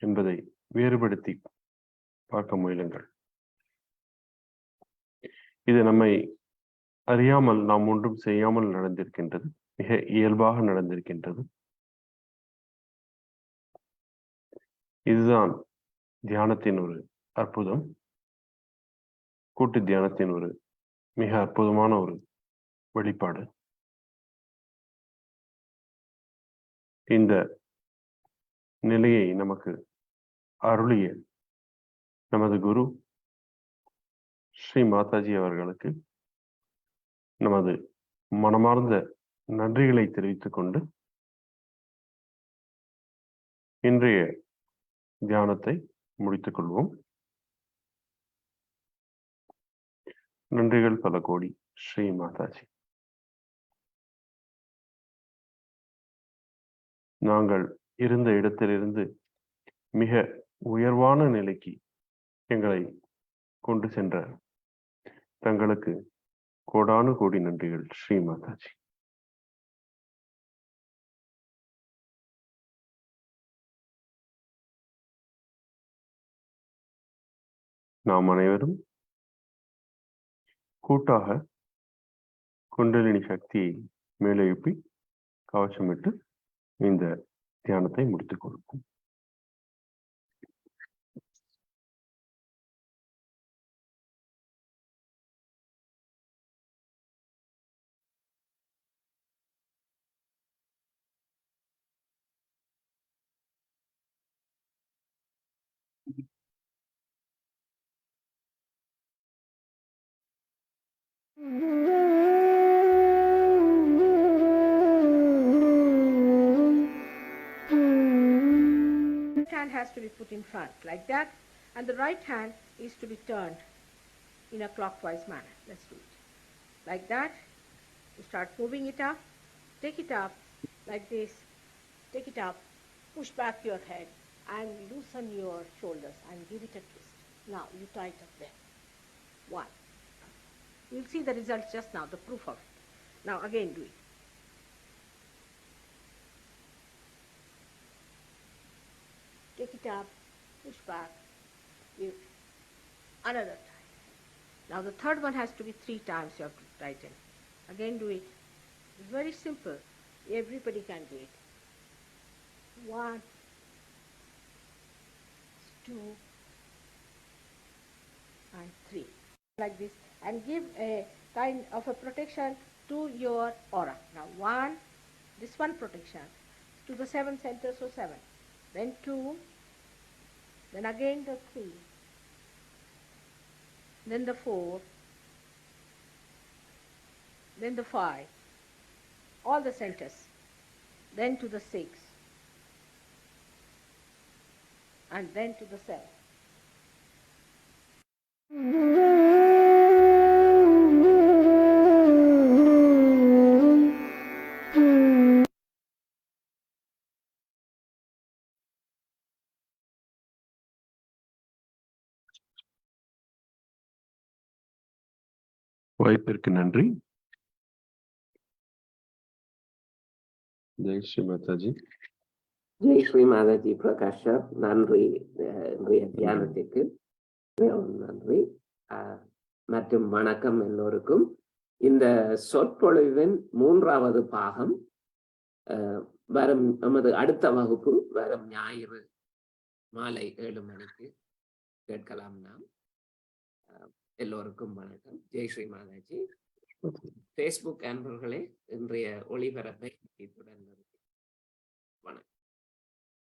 என்பதை வேறுபடுத்தி பார்க்க முயலுங்கள். இது நம்மை அறியாமல் நாம் ஒன்றும் செய்யாமல் நடந்திருக்கின்றது. மிக இயல்பாக நடந்திருக்கின்றது. இதுதான் தியானத்தின் ஒரு அற்புதம். கூட்டு தியானத்தின் ஒரு மிக அற்புதமான ஒரு வெளிப்பாடு. இந்த நிலையை நமக்கு அருளிய நமது குரு ஸ்ரீ மாதாஜி அவர்களுக்கு நமது மனமார்ந்த நன்றிகளை தெரிவித்துக் கொண்டு இன்றைய தியானத்தை முடித்துக் கொள்வோம். நன்றிகள் பல கோடி. ஸ்ரீ மாதாஜி. நாங்கள் இருந்த இடத்திலிருந்து மிக உயர்வான நிலைக்கு எங்களை கொண்டு சென்ற தங்களுக்கு கோடானு கோடி நன்றிகள். ஸ்ரீ மாதாஜி. நாம் அனைவரும் கூட்டாக குண்டலினி சக்தியை மேலெழுப்பி கவசமிட்டு இந்த தியானத்தை முடித்துக் கொள்வோம். Hand has to be put in front like that, and the right hand is to be turned in a clockwise manner. Let's do it like that. You start moving it up, take it up like this, take it up, push back your head and loosen your shoulders and give it a twist. Now you tight up there. One. You'll see the result just now, the proof of it. Now again do it. Take it up, push back, give another time. Now the third one has to be 3 times you have to tighten. Again do it. It's very simple. Everybody can do it. 1, 2, and 3. Like this. And give a kind of a protection to your aura. Now 1, this one protection to the 7 centers, so 7. Then 2, then again the 3, then the 4, then the 5, all the centers, then to the 6, and then to the 7. வாய்ப்பிற்கு நன்றி. Jai Sri Mataji. Jai Sri Mataji Prakash sir, நன்றி. இன்றைய தியானத்திற்கு நன்றி மற்றும் வணக்கம் எல்லோருக்கும். இந்த சொற்பொழிவின் 3வது பாகம் வரும் நமது அடுத்த வகுப்பு வரும் ஞாயிறு மாலை 7 மணிக்கு கேட்கலாம். நாம் எல்லோருக்கும் வணக்கம். ஜெய் ஸ்ரீ மாதாஜி. ஃபேஸ்புக் அன்பர்களே, இன்றைய ஒளிபரப்பை இத்துடன் நிறுத்தி வணக்கம்.